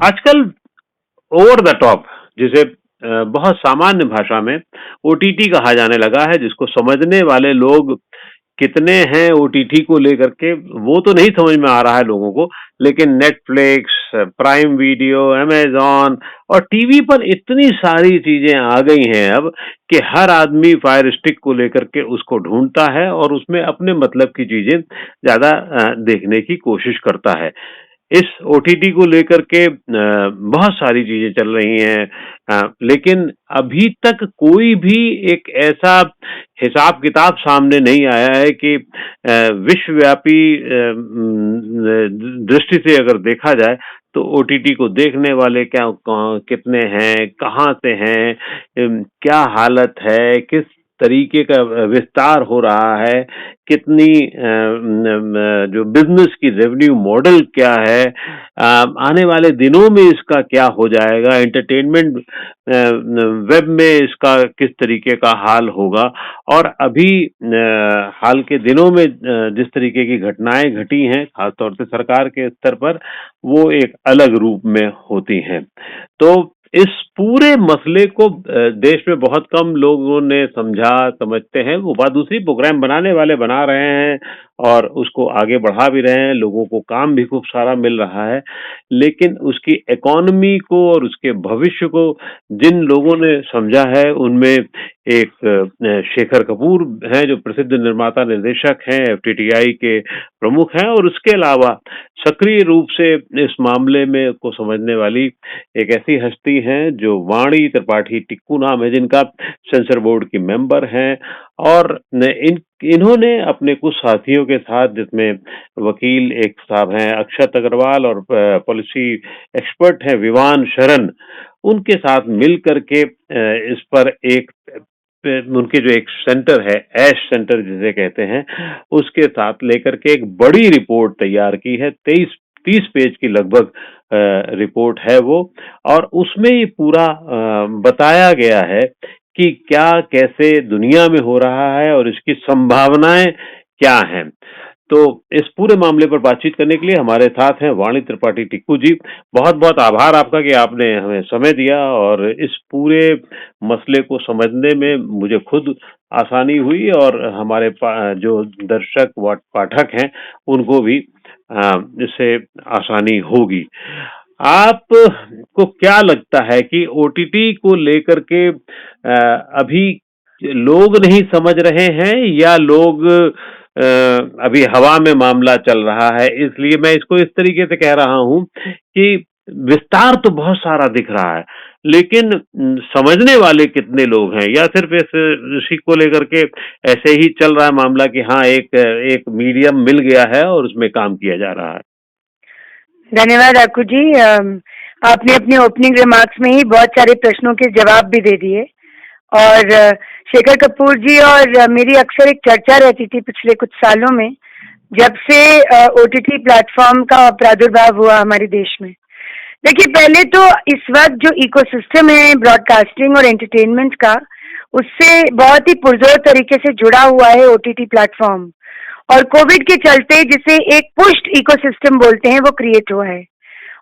आजकल over the top, जिसे बहुत सामान्य भाषा में ओटीटी कहा जाने लगा है, जिसको समझने वाले लोग कितने हैं ओटीटी को लेकर के वो तो नहीं समझ में आ रहा है लोगों को, लेकिन नेटफ्लिक्स, प्राइम वीडियो, अमेजॉन और टीवी पर इतनी सारी चीजें आ गई हैं अब कि हर आदमी फायर स्टिक को लेकर के उसको ढूंढता है और उसमें अपने मतलब की चीजें ज्यादा देखने की कोशिश करता है। इस ओटीटी को लेकर के बहुत सारी चीजें चल रही हैं, लेकिन अभी तक कोई भी एक ऐसा हिसाब किताब सामने नहीं आया है कि विश्वव्यापी दृष्टि से अगर देखा जाए तो ओटीटी को देखने वाले क्या कितने हैं, कहाँ से हैं, क्या हालत है, किस तरीके का विस्तार हो रहा है, कितनी जो बिजनेस की रेवेन्यू मॉडल क्या है, आने वाले दिनों में इसका क्या हो जाएगा, एंटरटेनमेंट वेब में इसका किस तरीके का हाल होगा। और अभी हाल के दिनों में जिस तरीके की घटनाएं घटी हैं खासतौर से सरकार के स्तर पर, वो एक अलग रूप में होती हैं। तो इस पूरे मसले को देश में बहुत कम लोगों ने समझते हैं। वो बात दूसरी, प्रोग्राम बनाने वाले बना रहे हैं और उसको आगे बढ़ा भी रहे हैं, लोगों को काम भी खूब सारा मिल रहा है, लेकिन उसकी इकोनॉमी को और उसके भविष्य को जिन लोगों ने समझा है उनमें एक शेखर कपूर हैं जो प्रसिद्ध निर्माता निर्देशक हैं, एफटीटीआई के प्रमुख हैं, और उसके अलावा सक्रिय रूप से इस मामले में को समझने वाली एक ऐसी हस्ती हैं जो वाणी त्रिपाठी टिक्कू नाम है, जिनका सेंसर बोर्ड की मेंबर हैं। और इन्होंने अपने कुछ साथियों के साथ, जिसमें वकील एक साहब हैं अक्षत अग्रवाल और पॉलिसी एक्सपर्ट हैं विवान शरण, उनके साथ मिल करके इस पर एक उनके जो एक सेंटर है, ऐश सेंटर जिसे कहते हैं, उसके साथ लेकर के एक बड़ी रिपोर्ट तैयार की है। 30 पेज की लगभग रिपोर्ट है वो, और उसमें ये पूरा बताया गया है कि क्या कैसे दुनिया में हो रहा है और इसकी संभावनाएं क्या हैं। तो इस पूरे मामले पर बातचीत करने के लिए हमारे साथ हैं वाणी त्रिपाठी टिक्कू जी। बहुत बहुत आभार आपका कि आपने हमें समय दिया, और इस पूरे मसले को समझने में मुझे खुद आसानी हुई और हमारे जो दर्शक व पाठक हैं उनको भी इससे आसानी होगी। आप को क्या लगता है कि ओटीटी को लेकर के अभी लोग नहीं समझ रहे हैं, या लोग अभी हवा में मामला चल रहा है? इसलिए मैं इसको इस तरीके से कह रहा हूं कि विस्तार तो बहुत सारा दिख रहा है, लेकिन समझने वाले कितने लोग हैं, या सिर्फ इसी को लेकर के ऐसे ही चल रहा है मामला कि हाँ एक मीडियम मिल गया है और उसमें काम किया जा रहा है? धन्यवाद आकू जी। आपने अपने ओपनिंग रिमार्क्स में ही बहुत सारे प्रश्नों के जवाब भी दे दिए, और शेखर कपूर जी और मेरी अक्सर एक चर्चा रहती थी पिछले कुछ सालों में, जब से ओटीटी प्लेटफॉर्म का प्रादुर्भाव हुआ हमारे देश में। देखिए, पहले तो इस वक्त जो इकोसिस्टम है ब्रॉडकास्टिंग और एंटरटेनमेंट का, उससे बहुत ही पुरजोर तरीके से जुड़ा हुआ है ओटीटी प्लेटफॉर्म, और कोविड के चलते जिसे एक पुश्ड इकोसिस्टम बोलते हैं वो क्रिएट हुआ है।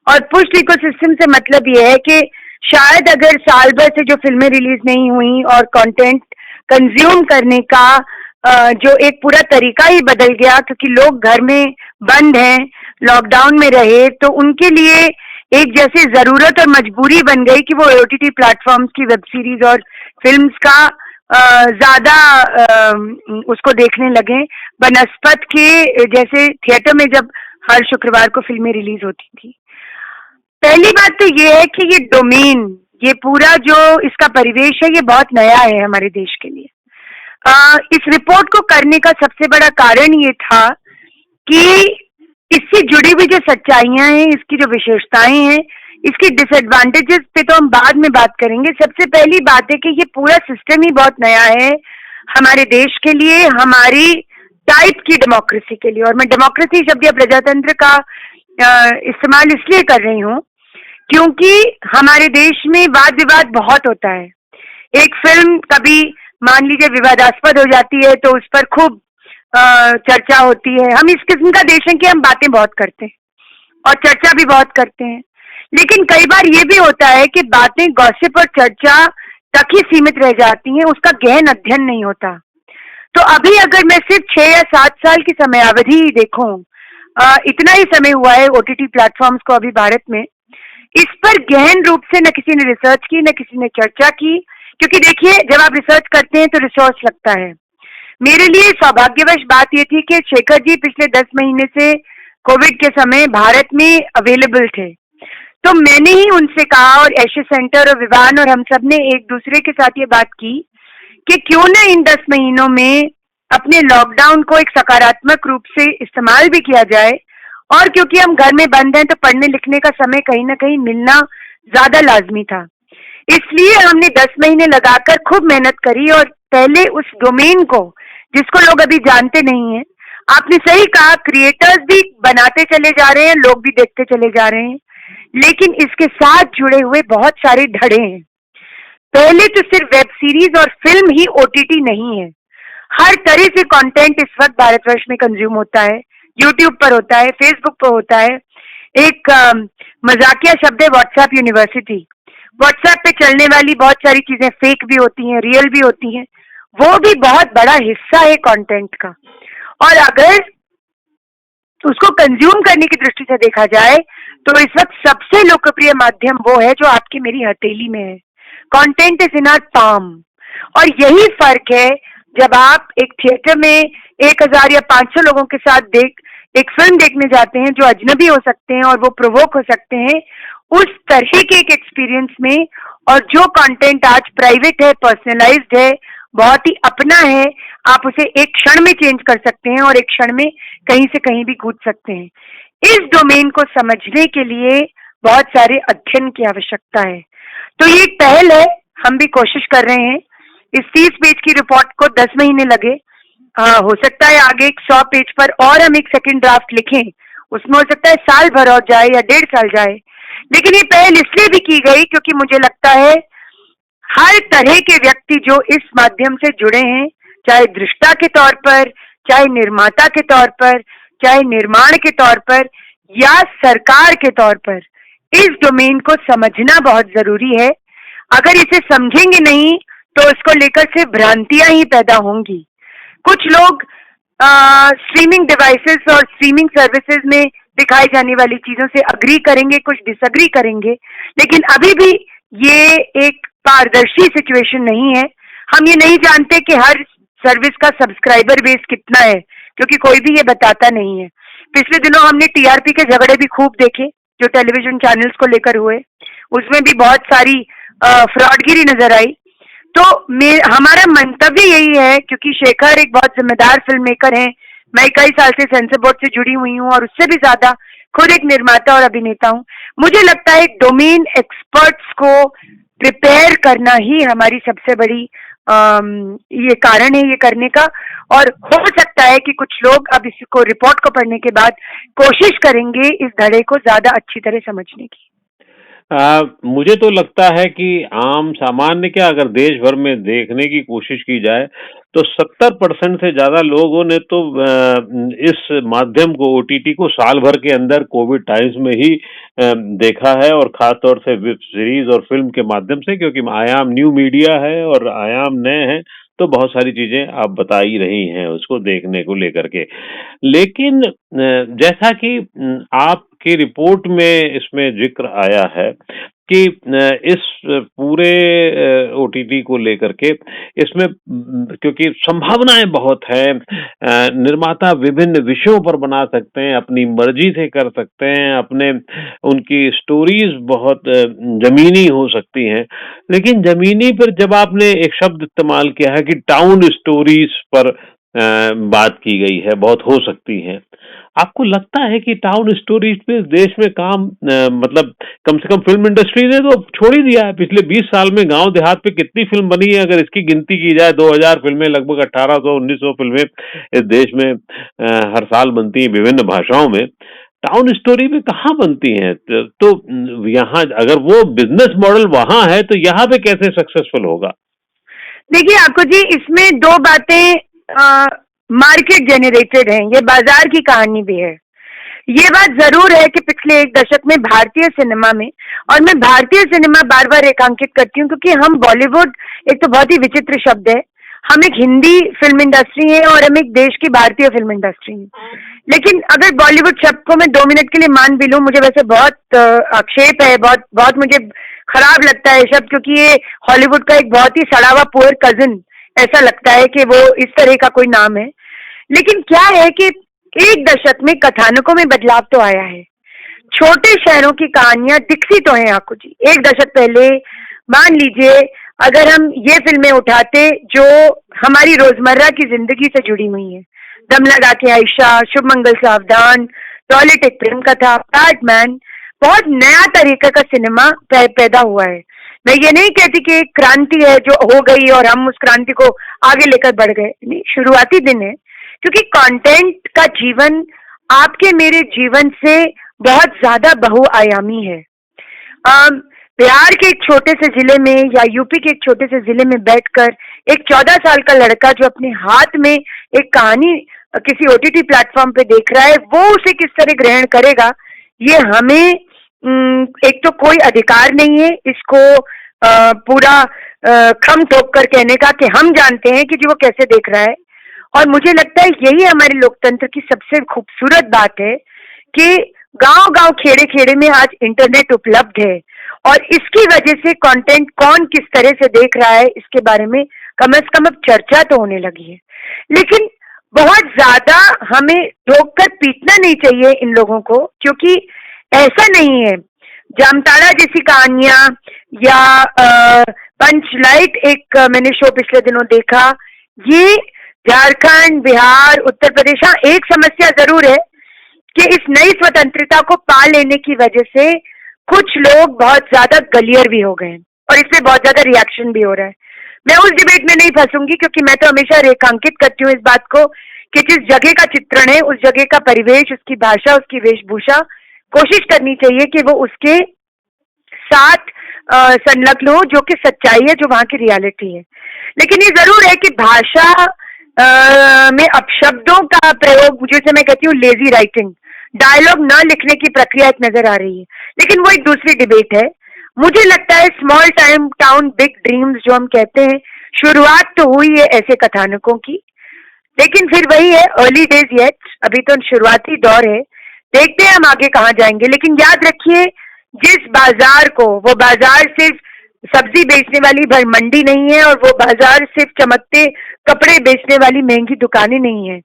और पुश्ड इकोसिस्टम से मतलब ये है कि शायद अगर साल भर से जो फिल्में रिलीज नहीं हुई और कंटेंट कंज्यूम करने का जो एक पूरा तरीका ही बदल गया, क्योंकि लोग घर में बंद हैं, लॉकडाउन में रहे, तो उनके लिए एक जैसे जरूरत और मजबूरी बन गई कि वो ओटीटी प्लेटफॉर्म्स की वेब सीरीज और फिल्म्स का ज्यादा उसको देखने लगे, बनस्पत के जैसे थिएटर में जब हर शुक्रवार को फिल्में रिलीज होती थी। पहली बात तो ये है कि ये डोमेन, ये पूरा जो इसका परिवेश है, ये बहुत नया है हमारे देश के लिए। इस रिपोर्ट को करने का सबसे बड़ा कारण ये था कि इससे जुड़ी हुई जो सच्चाइयां हैं, इसकी जो विशेषताएं हैं, इसकी डिसएडवांटेजेस पे तो हम बाद में बात करेंगे। सबसे पहली बात है कि ये पूरा सिस्टम ही बहुत नया है हमारे देश के लिए, हमारी टाइप की डेमोक्रेसी के लिए। और मैं डेमोक्रेसी शब्द या प्रजातंत्र का इस्तेमाल इसलिए कर रही हूँ क्योंकि हमारे देश में वाद विवाद बहुत होता है। एक फिल्म कभी मान लीजिए विवादास्पद हो जाती है तो उस पर खूब चर्चा होती है। हम इस किस्म का देश है कि हम बातें बहुत करते हैं और चर्चा भी बहुत करते हैं, लेकिन कई बार ये भी होता है कि बातें गॉसिप और चर्चा तक ही सीमित रह जाती हैं, उसका गहन अध्ययन नहीं होता। तो अभी अगर मैं सिर्फ 6 या 7 साल की समयावधि ही देखूं, इतना ही समय हुआ है ओटीटी प्लेटफॉर्म्स को अभी भारत में, इस पर गहन रूप से न किसी ने रिसर्च की, न किसी ने चर्चा की, क्योंकि देखिए जब आप रिसर्च करते हैं तो रिसोर्स लगता है। मेरे लिए सौभाग्यवश बात यह थी कि शेखर जी पिछले 10 महीने से कोविड के समय भारत में अवेलेबल थे, तो मैंने ही उनसे कहा और एशिया सेंटर और विवान और हम सब ने एक दूसरे के साथ ये बात की कि क्यों न इन 10 महीनों में अपने लॉकडाउन को एक सकारात्मक रूप से इस्तेमाल भी किया जाए, और क्योंकि हम घर में बंद हैं तो पढ़ने लिखने का समय कहीं ना कहीं मिलना ज्यादा लाजमी था, इसलिए हमने 10 महीने लगाकर खूब मेहनत करी और पहले उस डोमेन को, जिसको लोग अभी जानते नहीं हैं, आपने सही कहा, क्रिएटर्स भी बनाते चले जा रहे हैं, लोग भी देखते चले जा रहे हैं, लेकिन इसके साथ जुड़े हुए बहुत सारे धड़े हैं। पहले तो सिर्फ वेब सीरीज और फिल्म ही ओटीटी नहीं है, हर तरह से कंटेंट इस वक्त भारतवर्ष में कंज्यूम होता है, यूट्यूब पर होता है, फेसबुक पर होता है। एक मजाकिया शब्द है व्हाट्सएप यूनिवर्सिटी। व्हाट्सएप पे चलने वाली बहुत सारी चीजें फेक भी होती हैं, रियल भी होती हैं, वो भी बहुत बड़ा हिस्सा है कंटेंट का। और अगर उसको कंज्यूम करने की दृष्टि से देखा जाए तो इस वक्त सबसे लोकप्रिय माध्यम वो है जो आपकी मेरी हथेली में है। Content is in our palm, और यही फर्क है जब आप एक थिएटर में 1000 या 500 लोगों के साथ एक फिल्म देखने जाते हैं जो अजनबी हो सकते हैं और वो प्रोवोक हो सकते हैं, उस तरह के एक एक्सपीरियंस में। और जो कंटेंट आज प्राइवेट है, पर्सनलाइज्ड है, बहुत ही अपना है, आप उसे एक क्षण में चेंज कर सकते हैं और एक क्षण में कहीं से कहीं भी कूद सकते हैं। इस डोमेन को समझने के लिए बहुत सारे अध्ययन की आवश्यकता है। तो ये एक पहल है, हम भी कोशिश कर रहे हैं। इस 30 पेज की रिपोर्ट को 10 महीने लगे, हो सकता है आगे 100 पेज पर और हम एक सेकंड ड्राफ्ट लिखें, उसमें हो सकता है साल भर और जाए या 1.5 साल जाए, लेकिन ये पहल इसलिए भी की गई क्योंकि मुझे लगता है हर तरह के व्यक्ति जो इस माध्यम से जुड़े हैं, चाहे दृष्टा के तौर पर, चाहे निर्माता के तौर पर, चाहे निर्माण के तौर पर, या सरकार के तौर पर, इस डोमेन को समझना बहुत जरूरी है। अगर इसे समझेंगे नहीं तो इसको लेकर से भ्रांतियां ही पैदा होंगी। कुछ लोग स्ट्रीमिंग डिवाइसेस और स्ट्रीमिंग सर्विसेज में दिखाई जाने वाली चीजों से अग्री करेंगे, कुछ डिसअग्री करेंगे, लेकिन अभी भी ये एक पारदर्शी सिचुएशन नहीं है। हम ये नहीं जानते कि हर सर्विस का सब्सक्राइबर बेस कितना है, क्योंकि कोई भी ये बताता नहीं है। पिछले दिनों हमने टीआरपी के झगड़े भी खूब देखे जो टेलीविजन चैनल्स को लेकर हुए, उसमें भी बहुत सारी फ्रॉडगिरी नजर आई। तो हमारा मंतव्य यही है, क्योंकि शेखर एक बहुत जिम्मेदार फिल्म मेकर है, मैं कई साल से सेंसर बोर्ड से जुड़ी हुई हूँ और उससे भी ज्यादा खुद एक निर्माता और अभिनेता हूँ, मुझे लगता है डोमेन एक्सपर्ट्स को प्रिपेयर करना ही हमारी सबसे बड़ी ये कारण है ये करने का। और हो सकता है कि कुछ लोग अब इसको रिपोर्ट को पढ़ने के बाद कोशिश करेंगे इस धड़े को ज्यादा अच्छी तरह समझने की। मुझे तो लगता है कि आम सामान्य क्या, अगर देश भर में देखने की कोशिश की जाए तो 70% से ज्यादा लोगों ने तो इस माध्यम को, ओटीटी को, साल भर के अंदर कोविड टाइम्स में ही देखा है, और खास तौर से वेब सीरीज और फिल्म के माध्यम से, क्योंकि आयाम न्यू मीडिया है और आयाम नए हैं, तो बहुत सारी चीजें आप बता ही रही हैं उसको देखने को लेकर के। लेकिन जैसा कि आपकी रिपोर्ट में इसमें जिक्र आया है कि इस पूरे ओटीटी को लेकर के इसमें, क्योंकि संभावनाएं बहुत हैं, निर्माता विभिन्न विषयों पर बना सकते हैं, अपनी मर्जी से कर सकते हैं, अपने उनकी स्टोरीज बहुत जमीनी हो सकती हैं, लेकिन जमीनी पर जब आपने एक शब्द इस्तेमाल किया है कि टाउन स्टोरीज पर बात की गई है, बहुत हो सकती हैं, आपको लगता है कि टाउन स्टोरीज पे देश में काम मतलब कम से कम फिल्म इंडस्ट्री ने तो छोड़ ही दिया है। पिछले 20 साल में गांव देहात पे कितनी फिल्म बनी है, अगर इसकी गिनती की जाए 2000 फिल्में, लगभग 1800-1900 फिल्में इस देश में हर साल बनती हैं विभिन्न भाषाओं में। टाउन स्टोरी में कहाँ बनती हैं? तो यहाँ अगर वो बिजनेस मॉडल वहां है तो यहाँ पे कैसे सक्सेसफुल होगा? देखिए आपको जी, इसमें दो बातें मार्केट जेनरेटेड हैं, ये बाजार की कहानी भी है। ये बात जरूर है कि पिछले एक दशक में भारतीय सिनेमा में, और मैं भारतीय सिनेमा बार बार रेखांकित करती हूँ क्योंकि हम बॉलीवुड एक तो बहुत ही विचित्र शब्द है। हम एक हिंदी फिल्म इंडस्ट्री है और हम एक देश की भारतीय फिल्म इंडस्ट्री है। लेकिन अगर बॉलीवुड शब्द को मैं 2 मिनट के लिए मान भी लूं, मुझे वैसे बहुत आक्षेप है, बहुत बहुत मुझे खराब लगता है शब्द, क्योंकि ये हॉलीवुड का एक बहुत ही सड़ा हुआ पुअर कजिन ऐसा लगता है कि वो इस तरह का कोई नाम है। लेकिन क्या है कि एक दशक में कथानकों में बदलाव तो आया है। छोटे शहरों की कहानियां दिखती तो हैं आंखों जी। एक दशक पहले मान लीजिए अगर हम ये फिल्में उठाते जो हमारी रोजमर्रा की जिंदगी से जुड़ी हुई हैं, दम लगा के आयशा, शुभ मंगल सावधान, टॉयलेट एक प्रेम कथा, बैटमैन, बहुत नया तरीके का सिनेमा पैदा हुआ है। मैं ये नहीं कहती कि एक क्रांति है जो हो गई और हम उस क्रांति को आगे लेकर बढ़ गए, नहीं, शुरुआती दिन है, क्योंकि कंटेंट का जीवन आपके मेरे जीवन से बहुत ज्यादा बहुआयामी है। बिहार के एक छोटे से जिले में या यूपी के एक छोटे से जिले में बैठकर एक 14 साल का लड़का जो अपने हाथ में एक कहानी किसी ओटीटी प्लेटफॉर्म पे देख रहा है, वो उसे किस तरह ग्रहण करेगा, ये हमें एक तो कोई अधिकार नहीं है इसको पूरा खम ठोक कर कहने का कि हम जानते हैं कि जी वो कैसे देख रहा है। और मुझे लगता है यही हमारे लोकतंत्र की सबसे खूबसूरत बात है कि गांव-गांव, खेड़े-खेड़े में आज इंटरनेट उपलब्ध है और इसकी वजह से कंटेंट कौन किस तरह से देख रहा है इसके बारे में कम से कम अब चर्चा तो होने लगी है। लेकिन बहुत ज्यादा हमें रोककर पीटना नहीं चाहिए इन लोगों को, क्योंकि ऐसा नहीं है। जामताड़ा जैसी कहानियां या पंचलाइट एक मैंने शो पिछले दिनों देखा, ये झारखंड, बिहार, उत्तर प्रदेश, हाँ एक समस्या जरूर है कि इस नई स्वतंत्रता को पा लेने की वजह से कुछ लोग बहुत ज्यादा गलियर भी हो गए और इसमें बहुत ज्यादा रिएक्शन भी हो रहा है। मैं उस डिबेट में नहीं फंसूंगी क्योंकि मैं तो हमेशा रेखांकित करती हूँ इस बात को कि जिस जगह का चित्रण है, उस जगह का परिवेश, उसकी भाषा, उसकी वेशभूषा, कोशिश करनी चाहिए कि वो उसके साथ संलग्न हो, जो कि सच्चाई है, जो वहां की रियलिटी है। लेकिन ये जरूर है कि भाषा में अपशब्दों का प्रयोग, जैसे मैं कहती हूँ लेजी राइटिंग, डायलॉग न लिखने की प्रक्रिया एक नजर आ रही है, लेकिन वो एक दूसरी डिबेट है। मुझे लगता है स्मॉल टाउन बिग ड्रीम्स जो हम कहते हैं, शुरुआत तो हुई है ऐसे कथानकों की, लेकिन फिर वही है, अर्ली डेज येट, अभी तो शुरुआती दौर है, देखते हैं हम आगे कहाँ जाएंगे। लेकिन याद रखिए, जिस बाजार को, वो बाजार सिर्फ सब्जी बेचने वाली भर मंडी नहीं है और वो बाजार सिर्फ चमकते कपड़े बेचने वाली महंगी दुकानें नहीं है।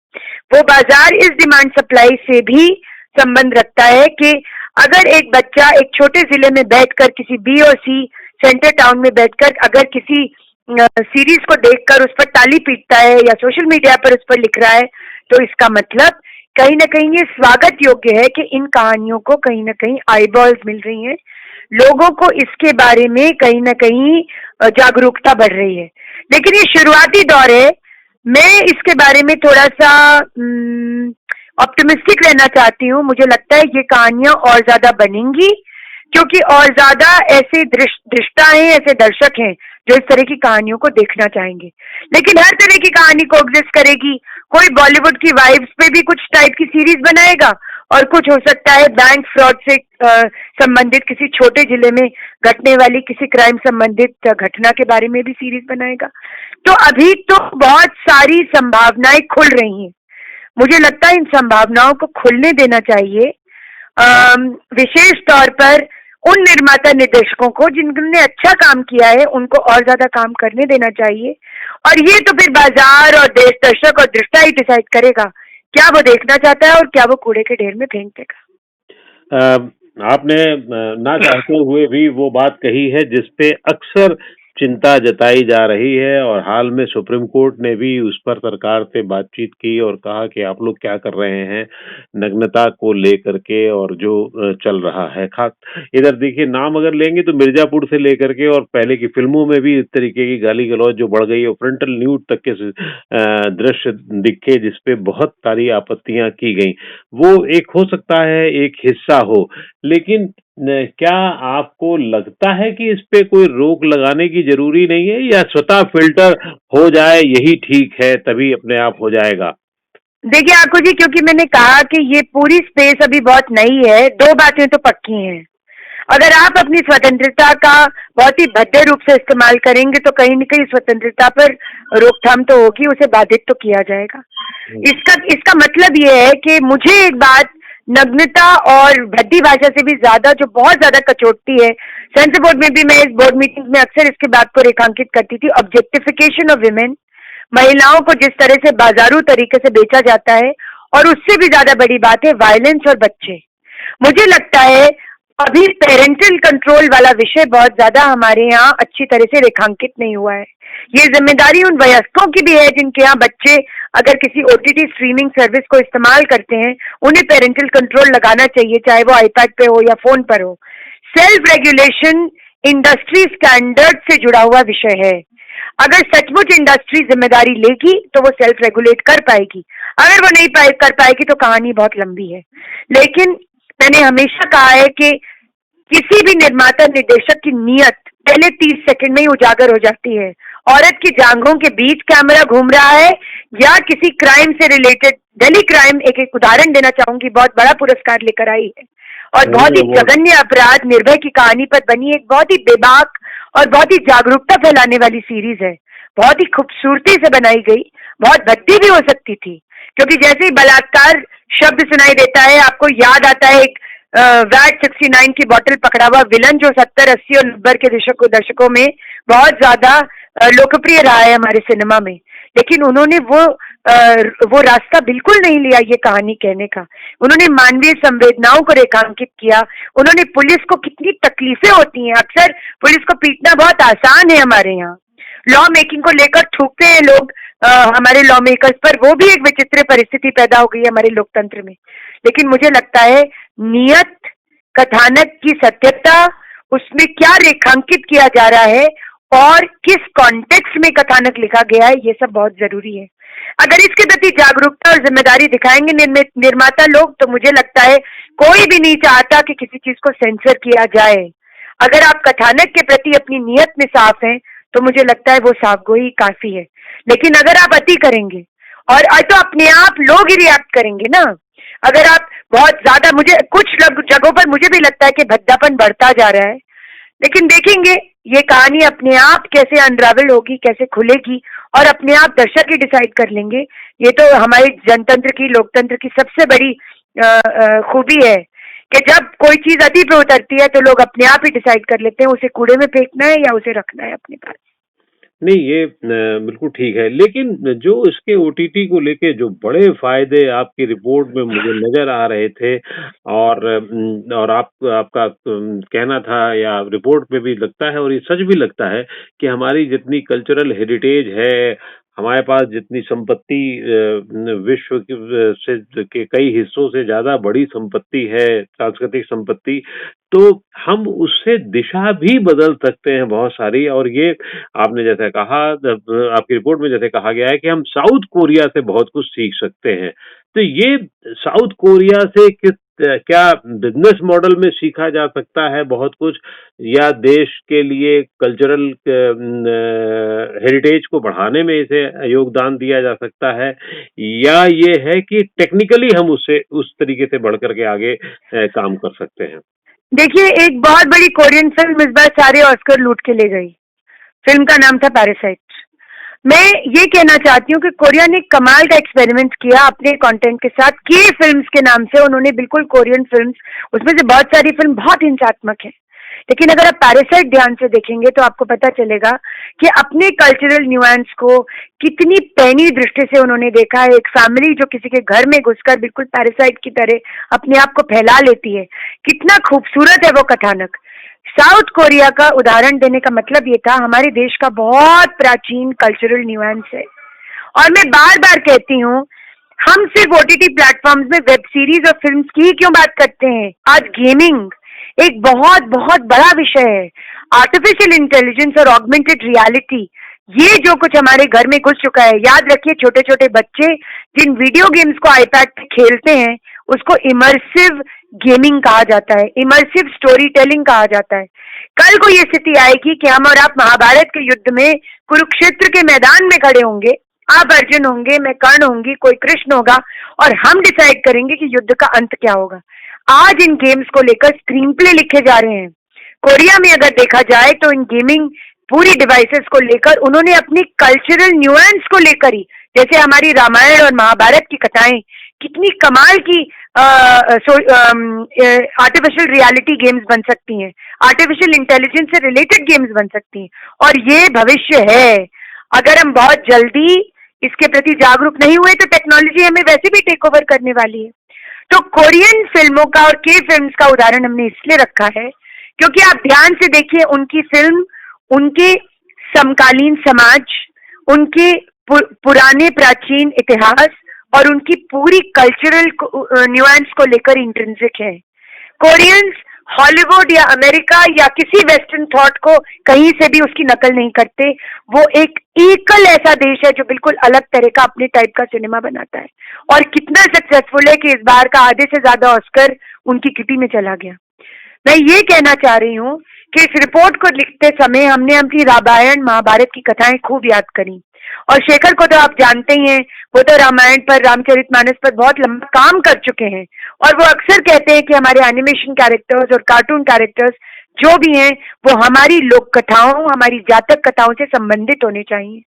वो बाजार इस डिमांड सप्लाई से भी संबंध रखता है कि अगर एक बच्चा एक छोटे जिले में बैठकर किसी बी और सी सेंटर टाउन में बैठकर अगर किसी सीरीज को देखकर उस पर ताली पीटता है या सोशल मीडिया पर उस पर लिख रहा है, तो इसका मतलब कहीं ना कहीं ये स्वागत योग्य है कि इन कहानियों को कहीं ना कहीं आईबॉल्स मिल रही हैं, लोगों को इसके बारे में कहीं ना कहीं जागरूकता बढ़ रही है। लेकिन ये शुरुआती दौर है, मैं इसके बारे में थोड़ा सा ऑप्टिमिस्टिक रहना चाहती हूँ। मुझे लगता है ये कहानियां और ज्यादा बनेंगी क्योंकि और ज्यादा ऐसे दृष्टा हैं, ऐसे दर्शक हैं जो इस तरह की कहानियों को देखना चाहेंगे। लेकिन हर तरह की कहानी को एग्जिस्ट करेगी। कोई बॉलीवुड की वाइब्स पे भी कुछ टाइप की सीरीज बनाएगा और कुछ हो सकता है बैंक फ्रॉड से संबंधित किसी छोटे जिले में घटने वाली किसी क्राइम संबंधित घटना के बारे में भी सीरीज बनाएगा। तो अभी तो बहुत सारी संभावनाएं खुल रही हैं। मुझे लगता है इन संभावनाओं को खुलने देना चाहिए, विशेष तौर पर उन निर्माता निर्देशकों को जिन्होंने अच्छा काम किया है उनको और ज्यादा काम करने देना चाहिए। और ये तो फिर बाजार और देश दर्शक और दृष्टा ही डिसाइड करेगा क्या वो देखना चाहता है और क्या वो कूड़े के ढेर में फेंक देगा। आपने ना चाहते हुए भी वो बात कही है जिसपे अक्सर चिंता जताई जा रही है और हाल में सुप्रीम कोर्ट ने भी उस पर सरकार से बातचीत की और कहा कि आप लोग क्या कर रहे हैं नग्नता को लेकर के और जो चल रहा है। खास इधर देखिए, नाम अगर लेंगे तो मिर्जापुर से लेकर के और पहले की फिल्मों में भी इस तरीके की गाली गलौज जो बढ़ गई और फ्रंटल न्यूड तक के दृश्य दिखे जिसपे बहुत सारी आपत्तियां की गई, वो एक हो सकता है एक हिस्सा हो। लेकिन क्या आपको लगता है कि इस पे कोई रोक लगाने की जरूरी नहीं है या स्वतः फिल्टर हो जाए यही ठीक है, तभी अपने आप हो जाएगा? देखिए आकू जी, क्योंकि मैंने कहा कि ये पूरी स्पेस अभी बहुत नई है, दो बातें तो पक्की हैं। अगर आप अपनी स्वतंत्रता का बहुत ही भद्दे रूप से इस्तेमाल करेंगे तो कहीं न कहीं स्वतंत्रता पर रोकथाम तो होगी, उसे बाधित तो किया जाएगा। इसका इसका मतलब ये है कि मुझे एक बात नग्नता और भद्दी भाषा से भी ज्यादा, जो बहुत ज्यादा कचोटती है, सेंसर बोर्ड में भी मैं इस बोर्ड मीटिंग में अक्सर इसके बात को रेखांकित करती थी, ऑब्जेक्टिफिकेशन ऑफ विमेन। महिलाओं को जिस तरह से बाजारू तरीके से बेचा जाता है, और उससे भी ज्यादा बड़ी बात है वायलेंस और बच्चे। मुझे लगता है अभी पेरेंटल कंट्रोल वाला विषय बहुत ज्यादा हमारे यहाँ अच्छी तरह से रेखांकित नहीं हुआ है। ये जिम्मेदारी उन वयस्कों की भी है जिनके यहाँ बच्चे अगर किसी ओटीटी स्ट्रीमिंग सर्विस को इस्तेमाल करते हैं, उन्हें पेरेंटल कंट्रोल लगाना चाहिए, चाहे वो आईपैड पे हो या फोन पर हो। सेल्फ रेगुलेशन इंडस्ट्री स्टैंडर्ड से जुड़ा हुआ विषय है। अगर सचमुच इंडस्ट्री जिम्मेदारी लेगी तो वो सेल्फ रेगुलेट कर पाएगी, अगर वो नहीं कर पाएगी तो कहानी बहुत लंबी है। लेकिन मैंने हमेशा कहा है कि किसी भी निर्माता निर्देशक की नीयत पहले 30 सेकंड में ही उजागर हो जाती है। औरत की जांघों के बीच कैमरा घूम रहा है या किसी क्राइम से रिलेटेड। दिल्ली क्राइम एक उदाहरण देना चाहूंगी, बहुत बड़ा पुरस्कार लेकर आई है और बहुत ही जघन्य अपराध निर्भय की कहानी पर बनी एक बहुत ही बेबाक और बहुत ही जागरूकता फैलाने वाली सीरीज है। बहुत ही खूबसूरती से बनाई गई, बहुत भद्दी भी हो सकती थी, क्योंकि जैसे ही बलात्कार शब्द सुनाई देता है आपको याद आता है एक वैट 69 की बोतल पकड़ा हुआ विलन, जो 70, 80 और 90 के दशकों में बहुत ज्यादा लोकप्रिय रहा है हमारे सिनेमा में। लेकिन उन्होंने वो रास्ता बिल्कुल नहीं लिया ये कहानी कहने का। उन्होंने मानवीय संवेदनाओं को रेखांकित किया। उन्होंने पुलिस को कितनी तकलीफें होती हैं, अक्सर पुलिस को पीटना बहुत आसान है हमारे यहाँ, लॉ मेकिंग को लेकर थूकते हैं लोग हमारे लॉ मेकर्स पर, वो भी एक विचित्र परिस्थिति पैदा हो गई है हमारे लोकतंत्र में। लेकिन मुझे लगता है नियत, कथानक की सत्यता, उसमें क्या रेखांकित किया जा रहा है और किस कॉन्टेक्स्ट में कथानक लिखा गया है, ये सब बहुत जरूरी है। अगर इसके प्रति जागरूकता और जिम्मेदारी दिखाएंगे निर्माता लोग, तो मुझे लगता है कोई भी नहीं चाहता कि किसी चीज को सेंसर किया जाए। अगर आप कथानक के प्रति अपनी नियत में साफ हैं तो मुझे लगता है वो साफगोई काफी है। लेकिन अगर आप अति करेंगे और तो अपने आप लोग ही रिएक्ट करेंगे ना। अगर आप बहुत ज्यादा, मुझे कुछ जगहों पर मुझे भी लगता है कि भद्दापन बढ़ता जा रहा है, लेकिन देखेंगे ये कहानी अपने आप कैसे अनरावल होगी, कैसे खुलेगी, और अपने आप दर्शक ही डिसाइड कर लेंगे। ये तो हमारे जनतंत्र की, लोकतंत्र की सबसे बड़ी खूबी है कि जब कोई चीज अति पे उतरती है तो लोग अपने आप ही डिसाइड कर लेते हैं उसे कूड़े में फेंकना है या उसे रखना है अपने पास। नहीं, ये बिल्कुल ठीक है, लेकिन जो इसके ओटीटी को लेके जो बड़े फायदे आपकी रिपोर्ट में मुझे नजर आ रहे थे, और आपका कहना था या रिपोर्ट में भी लगता है और ये सच भी लगता है कि हमारी जितनी कल्चरल हेरिटेज है, हमारे पास जितनी संपत्ति विश्व के कई हिस्सों से ज्यादा बड़ी संपत्ति है, सांस्कृतिक संपत्ति, तो हम उससे दिशा भी बदल सकते हैं बहुत सारी। और ये आपने जैसे कहा, आपकी रिपोर्ट में जैसे कहा गया है कि हम साउथ कोरिया से बहुत कुछ सीख सकते हैं, तो ये साउथ कोरिया से क्या बिजनेस मॉडल में सीखा जा सकता है बहुत कुछ, या देश के लिए कल्चरल हेरिटेज को बढ़ाने में इसे योगदान दिया जा सकता है, या ये है कि टेक्निकली हम उससे उस तरीके से बढ़ करके आगे काम कर सकते हैं? देखिए, एक बहुत बड़ी कोरियन फिल्म इस बार सारे ऑस्कर लूट के ले गई। फिल्म का नाम था पैरासाइट। मैं ये कहना चाहती हूँ कि कोरिया ने कमाल का एक्सपेरिमेंट किया अपने कंटेंट के साथ। के फिल्म्स के नाम से उन्होंने बिल्कुल कोरियन फिल्म्स, उसमें से बहुत सारी फिल्म बहुत हिंसात्मक है, लेकिन अगर आप पैरासाइट ध्यान से देखेंगे तो आपको पता चलेगा कि अपने कल्चरल न्यूएंस को कितनी पैनी दृष्टि से उन्होंने देखा है। एक फैमिली जो किसी के घर में घुसकर बिल्कुल पैरासाइट की तरह अपने आप को फैला लेती है, कितना खूबसूरत है वो कथानक। साउथ कोरिया का उदाहरण देने का मतलब ये था, हमारे देश का बहुत प्राचीन कल्चरल न्यूएंस है। और मैं बार बार कहती हूँ, हम सिर्फ ओटीटी प्लेटफॉर्म्स में वेब सीरीज और फिल्म्स की ही क्यों बात करते हैं? आज गेमिंग एक बहुत बहुत बड़ा विषय है। आर्टिफिशियल इंटेलिजेंस और ऑगमेंटेड रियलिटी, ये जो कुछ हमारे घर में घुस चुका है। याद रखिए, छोटे छोटे बच्चे जिन वीडियो गेम्स को आईपैड पे खेलते हैं उसको इमर्सिव गेमिंग कहा जाता है, इमर्सिव स्टोरी टेलिंग कहा जाता है। कल को ये स्थिति आएगी कि हम और आप महाभारत के युद्ध में कुरुक्षेत्र के मैदान में खड़े होंगे आप अर्जुन होंगे, मैं कर्ण होंगी, कोई कृष्ण होगा, और हम डिसाइड करेंगे कि युद्ध का अंत क्या होगा। आज इन गेम्स को लेकर स्क्रीन प्ले लिखे जा रहे हैं। कोरिया में अगर देखा जाए तो इन गेमिंग पूरी डिवाइसेस को लेकर उन्होंने अपनी कल्चरल न्यूएंस को लेकर ही, जैसे हमारी रामायण और महाभारत की कथाएं कितनी कमाल की आर्टिफिशियल रियलिटी गेम्स बन सकती हैं, आर्टिफिशियल इंटेलिजेंस से रिलेटेड गेम्स बन सकती हैं, और ये भविष्य है। अगर हम बहुत जल्दी इसके प्रति जागरूक नहीं हुए तो टेक्नोलॉजी हमें वैसे भी टेक ओवर करने वाली है। तो कोरियन फिल्मों का और के फिल्म्स का उदाहरण हमने इसलिए रखा है क्योंकि आप ध्यान से देखिए, उनकी फिल्म उनके समकालीन समाज, उनके पुराने प्राचीन इतिहास और उनकी पूरी कल्चरल न्यूएंस को लेकर इंट्रिंसिक है। कोरियंस हॉलीवुड या अमेरिका या किसी वेस्टर्न थॉट को कहीं से भी उसकी नकल नहीं करते। वो एक एकल ऐसा देश है जो बिल्कुल अलग तरह का अपने टाइप का सिनेमा बनाता है, और कितना सक्सेसफुल है कि इस बार का आधे से ज्यादा ऑस्कर उनकी किटी में चला गया। मैं ये कहना चाह रही हूँ कि इस रिपोर्ट को लिखते समय हमने अपनी रामायण महाभारत की कथाएं खूब याद करी, और शेखर को तो आप जानते ही हैं, वो तो रामायण पर, रामचरितमानस पर बहुत लंबा काम कर चुके हैं, और वो अक्सर कहते हैं कि हमारे एनिमेशन कैरेक्टर्स और कार्टून कैरेक्टर्स जो भी हैं वो हमारी लोक कथाओं, हमारी जातक कथाओं से संबंधित होने चाहिए।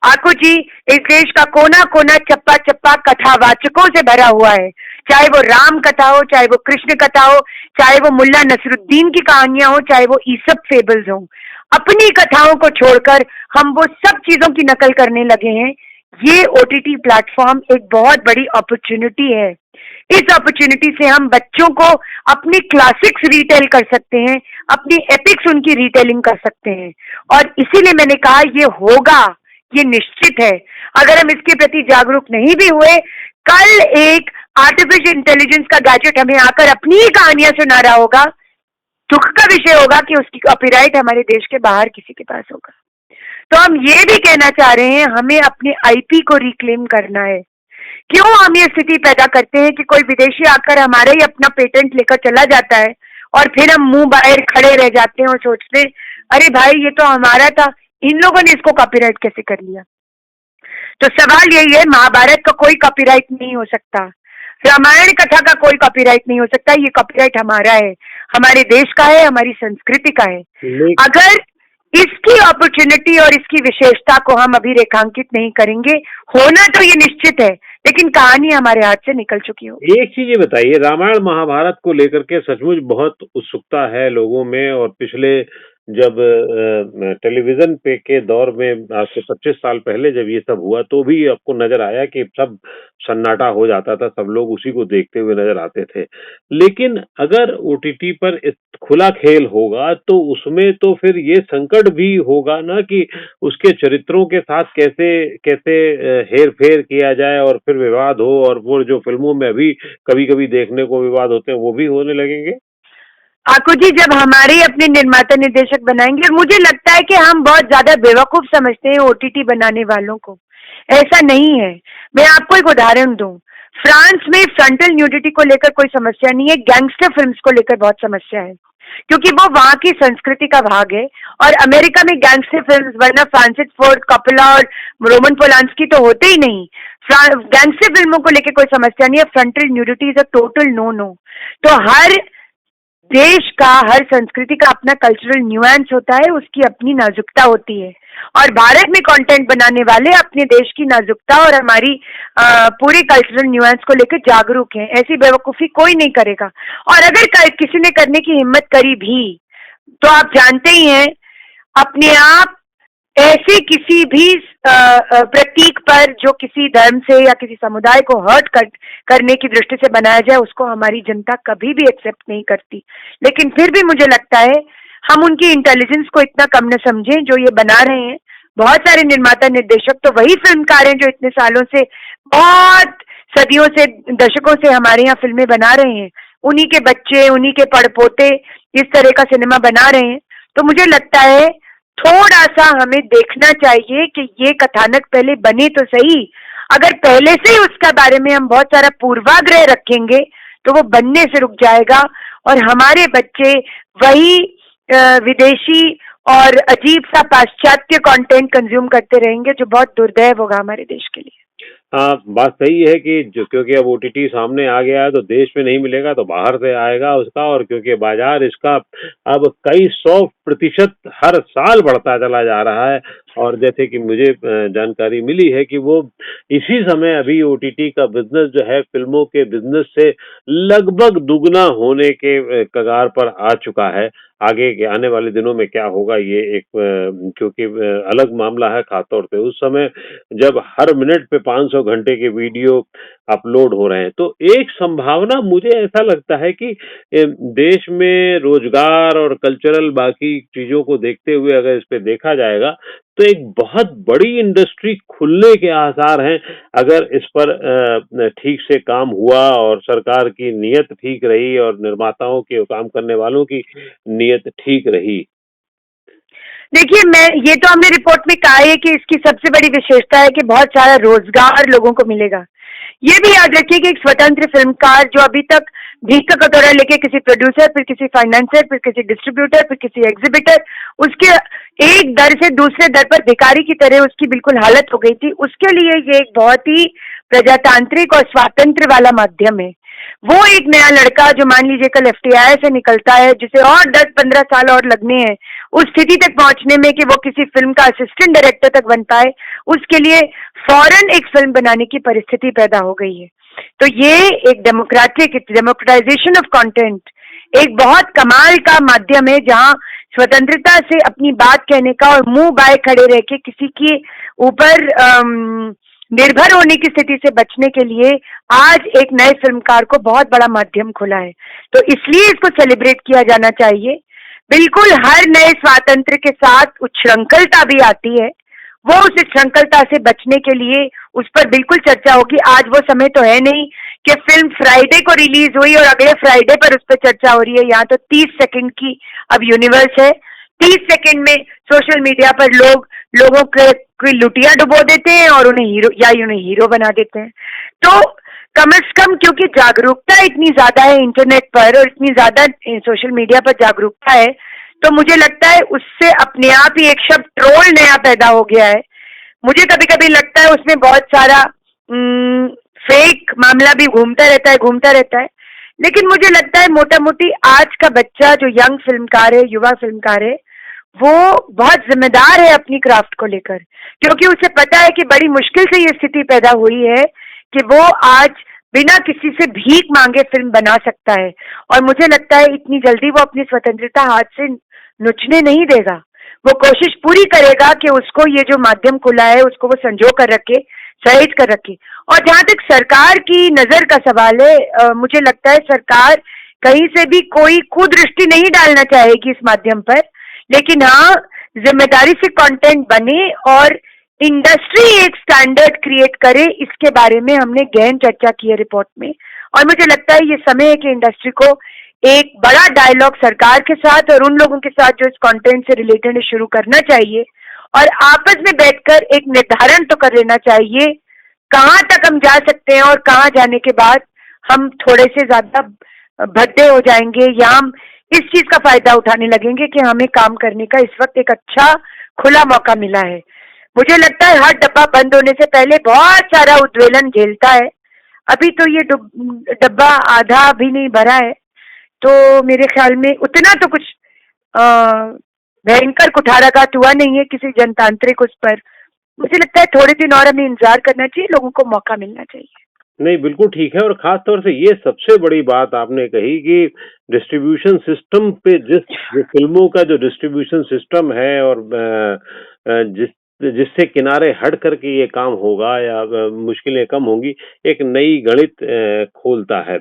आकू जी, इस देश का कोना कोना चप्पा चप्पा कथावाचकों से भरा हुआ है, चाहे वो राम कथा हो, चाहे वो कृष्ण कथा हो, चाहे वो मुल्ला नसरुद्दीन की कहानियां हो, चाहे वो ईसप फेबल्स हो। अपनी कथाओं को छोड़कर हम वो सब चीजों की नकल करने लगे हैं। ये ओटीटी प्लेटफॉर्म एक बहुत बड़ी अपॉर्चुनिटी है। इस अपॉर्चुनिटी से हम बच्चों को अपनी क्लासिक्स रिटेल कर सकते हैं, अपनी एपिक्स उनकी रिटेलिंग कर सकते हैं, और इसीलिए मैंने कहा ये होगा, ये निश्चित है। अगर हम इसके प्रति जागरूक नहीं भी हुए, कल एक आर्टिफिशियल इंटेलिजेंस का गैजेट हमें आकर अपनी ही कहानियां सुना रहा होगा, दुख का विषय होगा कि उसकी कॉपीराइट हमारे देश के बाहर किसी के पास होगा। तो हम ये भी कहना चाह रहे हैं, हमें अपने आईपी को रिक्लेम करना है। क्यों हम ये स्थिति पैदा करते हैं कि कोई विदेशी आकर हमारा ही अपना पेटेंट लेकर चला जाता है, और फिर हम मुंह बाहर खड़े रह जाते हैं और सोचते हैं अरे भाई ये तो हमारा था, इन लोगों ने इसको कॉपीराइट कैसे कर लिया। तो सवाल यही है, महाभारत का कोई कॉपीराइट नहीं हो सकता, रामायण कथा का कोई कॉपीराइट नहीं हो सकता। ये कॉपीराइट हमारा है, हमारे देश का है, हमारी संस्कृति का है। अगर इसकी अपॉर्चुनिटी और इसकी विशेषता को हम अभी रेखांकित नहीं करेंगे, होना तो ये निश्चित है, लेकिन कहानी हमारे हाथ से निकल चुकी हो। एक चीज ये बताइए, रामायण महाभारत को लेकर के सचमुच बहुत उत्सुकता है लोगों में, और पिछले जब टेलीविजन पे के दौर में आज से 25 साल पहले जब ये सब हुआ तो भी आपको नजर आया कि सब सन्नाटा हो जाता था, सब लोग उसी को देखते हुए नजर आते थे। लेकिन अगर ओटीटी पर खुला खेल होगा तो उसमें तो फिर ये संकट भी होगा ना कि उसके चरित्रों के साथ कैसे कैसे हेर फेर किया जाए और फिर विवाद हो, और वो जो फिल्मों में अभी कभी कभी देखने को विवाद होते हैं वो भी होने लगेंगे। आकू जी, जब हमारे अपने निर्माता निर्देशक बनाएंगे, और मुझे लगता है कि हम बहुत ज्यादा बेवकूफ समझते हैं ओटीटी बनाने वालों को, ऐसा नहीं है। मैं आपको एक उदाहरण दूं, फ्रांस में फ्रंटल न्यूडिटी को लेकर कोई समस्या नहीं है, गैंगस्टर फिल्म्स को लेकर बहुत समस्या है, क्योंकि वो वहां की संस्कृति का भाग है। और अमेरिका में गैंगस्टर फिल्म्स, वरना फ्रांसिस फोर्ड कोप्पोला और रोमन पोलांस्की तो होते ही नहीं। गैंगस्टर फिल्मों को लेकर कोई समस्या नहीं है, frontal nudity is a total no no. तो हर देश का, हर संस्कृति का अपना कल्चरल न्यूएंस होता है, उसकी अपनी नाजुकता होती है, और भारत में कंटेंट बनाने वाले अपने देश की नाजुकता और हमारी पूरी कल्चरल न्यूएंस को लेकर जागरूक हैं। ऐसी बेवकूफी कोई नहीं करेगा, और अगर किसी ने करने की हिम्मत करी भी तो आप जानते ही हैं, अपने आप ऐसे किसी भी प्रतीक पर जो किसी धर्म से या किसी समुदाय को हर्ट करने की दृष्टि से बनाया जाए, उसको हमारी जनता कभी भी एक्सेप्ट नहीं करती। लेकिन फिर भी मुझे लगता है हम उनकी इंटेलिजेंस को इतना कम न समझें जो ये बना रहे हैं। बहुत सारे निर्माता निर्देशक तो वही फिल्मकार हैं जो इतने सालों से, बहुत सदियों से, दशकों से हमारे यहाँ फिल्में बना रहे हैं। उन्हीं के बच्चे, उन्हीं के पड़पोते इस तरह का सिनेमा बना रहे हैं। तो मुझे लगता है थोड़ा सा हमें देखना चाहिए कि ये कथानक पहले बने तो सही। अगर पहले से ही उसका बारे में हम बहुत सारा पूर्वाग्रह रखेंगे तो वो बनने से रुक जाएगा, और हमारे बच्चे वही विदेशी और अजीब सा पाश्चात्य कंटेंट कंज्यूम करते रहेंगे, जो बहुत दुर्दैव होगा हमारे देश के लिए। हाँ, बात सही है कि जो क्योंकि अब ओटीटी सामने आ गया है तो देश में नहीं मिलेगा तो बाहर से आएगा उसका, और क्योंकि बाजार इसका अब कई 100% हर साल बढ़ता चला जा रहा है। और जैसे कि मुझे जानकारी मिली है कि वो इसी समय अभी ओटीटी का बिजनेस जो है फिल्मों के बिजनेस से लगभग दुगना होने के कगार पर आ चुका है। आगे के आने वाले दिनों में क्या होगा ये एक क्योंकि अलग मामला है, खासतौर पे उस समय जब हर मिनट पे 500 घंटे के वीडियो अपलोड हो रहे हैं। तो एक संभावना मुझे ऐसा लगता है कि देश में रोजगार और कल्चरल बाकी चीजों को देखते हुए अगर इस पे देखा जाएगा तो एक बहुत बड़ी इंडस्ट्री खुलने के आसार हैं, अगर इस पर ठीक से काम हुआ और सरकार की नीयत ठीक रही और निर्माताओं के काम करने वालों की नीयत ठीक रही। देखिए, मैं ये तो हमने रिपोर्ट में कहा है कि इसकी सबसे बड़ी विशेषता है कि बहुत सारा रोजगार लोगों को मिलेगा। ये भी याद रखिए कि एक स्वतंत्र फिल्मकार जो अभी तक भीख का कटोरा लेके किसी प्रोड्यूसर, फिर किसी फाइनेंसर, फिर किसी डिस्ट्रीब्यूटर, फिर किसी एग्जीबिटर, उसके एक दर से दूसरे दर पर भिखारी की तरह उसकी बिल्कुल हालत हो गई थी, उसके लिए ये एक बहुत ही प्रजातांत्रिक और स्वातंत्र वाला माध्यम है। वो एक नया लड़का जो मान लीजिए कल एफटीआई से निकलता है, जिसे और 10-15 साल और लगने हैं उस स्थिति तक पहुंचने में कि वो किसी फिल्म का असिस्टेंट डायरेक्टर तक बन पाए, उसके लिए फौरन एक फिल्म बनाने की परिस्थिति पैदा हो गई है। तो ये एक डेमोक्रेटाइजेशन ऑफ कंटेंट, एक बहुत कमाल का माध्यम है जहां स्वतंत्रता से अपनी बात कहने का और मुंह बाए खड़े रह के किसी के ऊपर निर्भर होने की स्थिति से बचने के लिए आज एक नए फिल्मकार को बहुत बड़ा माध्यम खुला है। तो इसलिए इसको सेलिब्रेट किया जाना चाहिए। बिल्कुल हर नए स्वातंत्र के साथ उच्छृंखलता भी आती है, वो उस श्रृंखलता से बचने के लिए उस पर बिल्कुल चर्चा होगी। आज वो समय तो है नहीं कि फिल्म फ्राइडे को रिलीज हुई और अगले फ्राइडे पर उस पर चर्चा हो रही है। यहाँ तो 30 सेकंड की अब यूनिवर्स है। 30 सेकंड में सोशल मीडिया पर लोगों की लुटिया डुबो देते हैं और उन्हें हीरो बना देते हैं। तो कम से कम क्योंकि जागरूकता इतनी ज्यादा है इंटरनेट पर और इतनी ज्यादा सोशल मीडिया पर जागरूकता है, तो मुझे लगता है उससे अपने आप ही एक शब्द ट्रोल नया पैदा हो गया है। मुझे कभी कभी लगता है उसमें बहुत सारा फेक मामला भी घूमता रहता है। लेकिन मुझे लगता है मोटा मोटी आज का बच्चा जो यंग फिल्मकार है, युवा फिल्मकार है, वो बहुत जिम्मेदार है अपनी क्राफ्ट को लेकर, क्योंकि उसे पता है कि बड़ी मुश्किल से ये स्थिति पैदा हुई है कि वो आज बिना किसी से भीख मांगे फिल्म बना सकता है। और मुझे लगता है इतनी जल्दी वो अपनी स्वतंत्रता हाथ से नुचने नहीं देगा। वो कोशिश पूरी करेगा कि उसको ये जो माध्यम खुला है उसको वो संजो कर रखे, सहेज कर रखे। और जहां तक सरकार की नजर का सवाल है, मुझे लगता है सरकार कहीं से भी कोई कुदृष्टि नहीं डालना चाहेगी इस माध्यम पर, लेकिन हाँ, जिम्मेदारी से कंटेंट बने और इंडस्ट्री एक स्टैंडर्ड क्रिएट करे, इसके बारे में हमने गहन चर्चा की है रिपोर्ट में। और मुझे लगता है ये समय है कि इंडस्ट्री को एक बड़ा डायलॉग सरकार के साथ और उन लोगों के साथ जो इस कंटेंट से रिलेटेड है शुरू करना चाहिए, और आपस में बैठकर एक निर्धारण तो कर लेना चाहिए कहाँ तक हम जा सकते हैं और कहाँ जाने के बाद हम थोड़े से ज्यादा भद्दे हो जाएंगे या हम इस चीज का फायदा उठाने लगेंगे कि हमें काम करने का इस वक्त एक अच्छा खुला मौका मिला है। मुझे लगता है हर डब्बा बंद होने से पहले बहुत सारा उद्वेलन झेलता है। अभी तो ये डब्बा आधा भी नहीं भरा है, तो मेरे ख्याल में उतना तो कुछ भयंकर कुठाराघात हुआ नहीं है किसी जनतांत्रिक उस पर। मुझे लगता है थोड़े दिन और हमें इंतजार करना चाहिए, लोगों को मौका मिलना चाहिए। नहीं, बिल्कुल ठीक है। और खास तौर से ये सबसे बड़ी बात आपने कही कि डिस्ट्रीब्यूशन सिस्टम पे जो फिल्मों का जो डिस्ट्रीब्यूशन सिस्टम है और जिससे किनारे हट करके ये काम होगा या मुश्किलें कम होंगी, एक नई गणित खोलता है।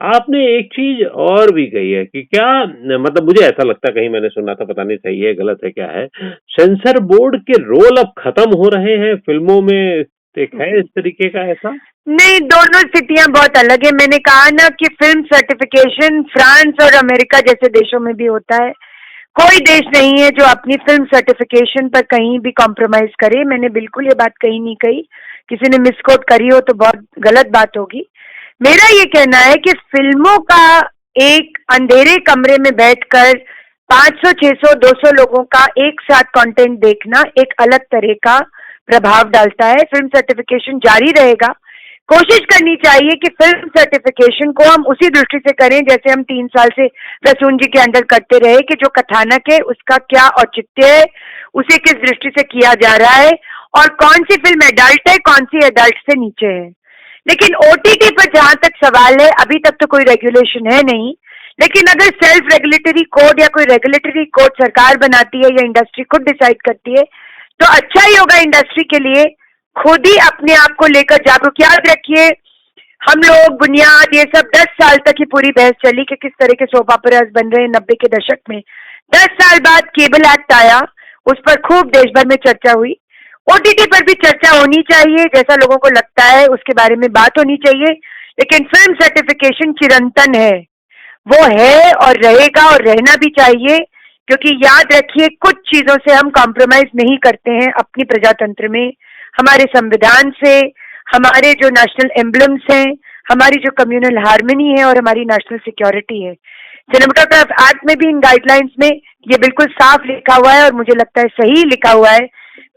आपने एक चीज और भी कही है कि क्या मतलब मुझे ऐसा लगता, कहीं मैंने सुना था, पता नहीं सही है गलत है क्या है, सेंसर बोर्ड के रोल अब खत्म हो रहे हैं फिल्मों में, एक है इस तरीके का ऐसा? नहीं, दोनों स्थितियां बहुत अलग है। मैंने कहा ना कि फिल्म सर्टिफिकेशन फ्रांस और अमेरिका जैसे देशों में भी होता है। कोई देश नहीं है जो अपनी फिल्म सर्टिफिकेशन पर कहीं भी कॉम्प्रोमाइज करे। मैंने बिल्कुल ये बात कहीं नहीं कही, किसी ने मिसकोट करी हो तो बहुत गलत बात होगी। मेरा ये कहना है कि फिल्मों का एक अंधेरे कमरे में बैठकर 500, 600, 200 लोगों का एक साथ कंटेंट देखना एक अलग तरह का प्रभाव डालता है। फिल्म सर्टिफिकेशन जारी रहेगा। कोशिश करनी चाहिए कि फिल्म सर्टिफिकेशन को हम उसी दृष्टि से करें जैसे हम 3 साल से प्रसून जी के अंडर करते रहे, कि जो कथानक है उसका क्या औचित्य है, उसे किस दृष्टि से किया जा रहा है, और कौन सी फिल्म एडल्ट है, कौन सी एडल्ट से नीचे है। लेकिन ओटीटी पर जहां तक सवाल है, अभी तक तो कोई रेगुलेशन है नहीं, लेकिन अगर सेल्फ रेगुलेटरी कोड या कोई रेगुलेटरी कोड सरकार बनाती है या इंडस्ट्री खुद डिसाइड करती है तो अच्छा ही होगा इंडस्ट्री के लिए। खुद ही अपने आप को लेकर जागरूक। याद रखिए, हम लोग बुनियाद ये सब 10 साल तक ही पूरी बहस चली कि किस तरह के सोप ऑपरास बन रहे हैं 90 के दशक में। 10 साल बाद केबल एक्ट आया, उस पर खूब देश भर में चर्चा हुई। ओटीटी पर भी चर्चा होनी चाहिए, जैसा लोगों को लगता है उसके बारे में बात होनी चाहिए। लेकिन फिल्म सर्टिफिकेशन चिरंतन है, वो है और रहेगा और रहना भी चाहिए, क्योंकि याद रखिए कुछ चीजों से हम कॉम्प्रोमाइज नहीं करते हैं अपनी प्रजातंत्र में। हमारे संविधान से, हमारे जो नेशनल एम्बलम्स हैं, हमारी जो कम्युनल हार्मनी है और हमारी नेशनल सिक्योरिटी है। सिनेमेटोग्राफ एक्ट में भी इन गाइडलाइंस में ये बिल्कुल साफ लिखा हुआ है और मुझे लगता है सही लिखा हुआ है।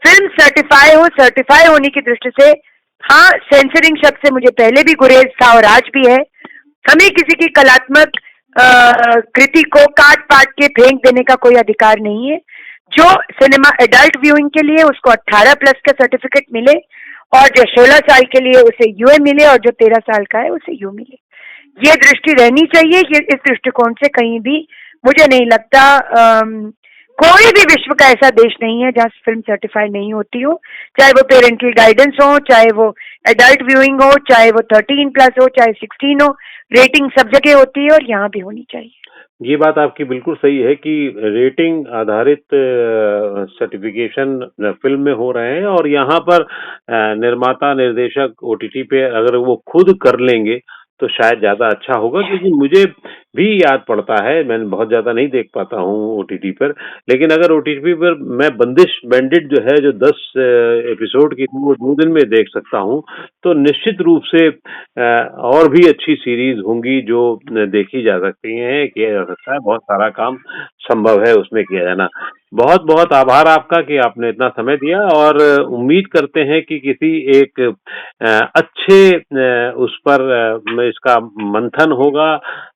फिल्म सर्टिफाई होने की दृष्टि से, हाँ, सेंसरिंग शब्द से मुझे पहले भी गुरेज था और आज भी है। हमें किसी की कलात्मक कृति को काट पाट के फेंक देने का कोई अधिकार नहीं है। जो सिनेमा एडल्ट व्यूइंग के लिए उसको 18+ का सर्टिफिकेट मिले, और जो 16 साल के लिए उसे यूए मिले, और जो 13 साल का है उसे यू मिले। ये दृष्टि रहनी चाहिए। ये इस दृष्टिकोण से कहीं भी मुझे नहीं लगता कोई भी विश्व का ऐसा देश नहीं है जहाँ फिल्म सर्टिफाई नहीं होती हो, चाहे वो पेरेंटल गाइडेंस हो, चाहे वो एडल्ट व्यूइंग हो, चाहे वो 13+ हो, चाहे 16 हो। रेटिंग सब जगह होती है और यहाँ भी होनी चाहिए। ये बात आपकी बिल्कुल सही है कि रेटिंग आधारित सर्टिफिकेशन फिल्म में हो रहे हैं, और यहाँ पर निर्माता निर्देशक ओटीटी पे अगर वो खुद कर लेंगे तो शायद ज्यादा अच्छा होगा। क्योंकि मुझे भी याद पड़ता है, मैं बहुत ज्यादा नहीं देख पाता हूँ ओटीटी पर, लेकिन अगर ओटीटी पर मैं बंदिश बैंडिट जो है, जो 10 एपिसोड की वो 2 दिन में देख सकता हूँ, तो निश्चित रूप से और भी अच्छी सीरीज होंगी जो देखी जा सकती हैं, किया जा सकता है। बहुत सारा काम संभव है उसमें किया जाना। बहुत बहुत आभार आपका कि आपने इतना समय दिया, और उम्मीद करते हैं कि किसी एक अच्छे उस पर इसका मंथन होगा।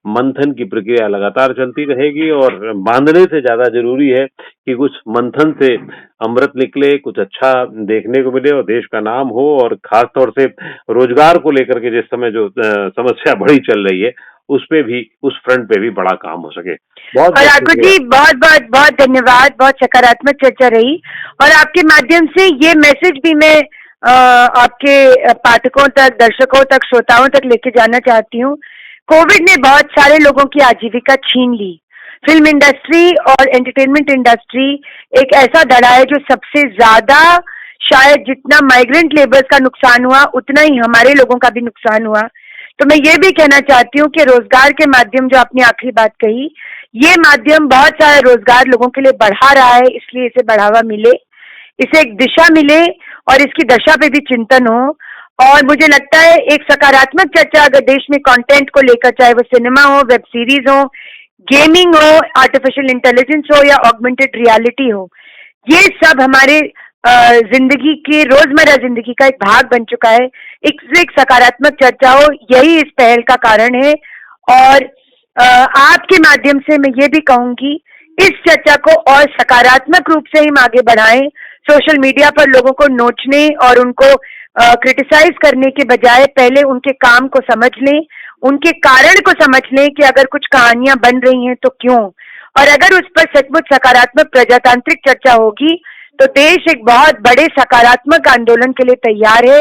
मंथन की प्रक्रिया लगातार चलती रहेगी, और बांधने से ज्यादा जरूरी है कि कुछ मंथन से अमृत निकले, कुछ अच्छा देखने को मिले और देश का नाम हो। और खास तौर से रोजगार को लेकर के जिस समय जो समस्या बड़ी चल रही है, उस पे भी, उस फ्रंट पे भी बड़ा काम हो सके। बहुत राघव जी, बहुत बहुत बहुत धन्यवाद। बहुत सकारात्मक चर्चा रही, और आपके माध्यम से ये मैसेज भी मैं आपके पाठकों तक, दर्शकों तक, श्रोताओं तक लेके जाना चाहती हूँ। कोविड ने बहुत सारे लोगों की आजीविका छीन ली। फिल्म इंडस्ट्री और एंटरटेनमेंट इंडस्ट्री एक ऐसा धड़ा है जो सबसे ज्यादा, शायद जितना माइग्रेंट लेबर्स का नुकसान हुआ उतना ही हमारे लोगों का भी नुकसान हुआ। तो मैं ये भी कहना चाहती हूँ कि रोजगार के माध्यम, जो आपने आखिरी बात कही, ये माध्यम बहुत सारा रोजगार लोगों के लिए बढ़ा रहा है, इसलिए इसे बढ़ावा मिले, इसे एक दिशा मिले और इसकी दशा पे भी चिंतन हो। और मुझे लगता है एक सकारात्मक चर्चा अगर देश में कंटेंट को लेकर, चाहे वो सिनेमा हो, वेब सीरीज हो, गेमिंग हो, आर्टिफिशियल इंटेलिजेंस हो या ऑगमेंटेड रियलिटी हो, ये सब हमारे जिंदगी की, रोजमर्रा जिंदगी का एक भाग बन चुका है। एक सकारात्मक चर्चा हो, यही इस पहल का कारण है। और आपके माध्यम से मैं ये भी कहूंगी, इस चर्चा को और सकारात्मक रूप से हम आगे बढ़ाएं। सोशल मीडिया पर लोगों को नोचने और उनको क्रिटिसाइज करने के बजाय पहले उनके काम को समझ लें, उनके कारण को समझ लें कि अगर कुछ कहानियां बन रही हैं तो क्यों, और अगर उस पर सचमुच सकारात्मक प्रजातांत्रिक चर्चा होगी तो देश एक बहुत बड़े सकारात्मक आंदोलन के लिए तैयार है।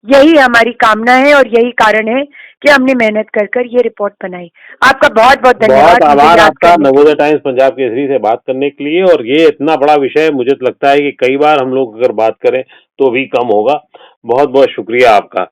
यही हमारी कामना है और यही कारण है कि हमने मेहनत कर कर ये रिपोर्ट बनाई। आपका बहुत बहुत धन्यवाद। बहुत आभार आपका नवोदय टाइम्स पंजाब केसरी से बात करने के लिए। और ये इतना बड़ा विषय, मुझे लगता है कि कई बार हम लोग अगर बात करें तो भी कम होगा। बहुत बहुत शुक्रिया आपका।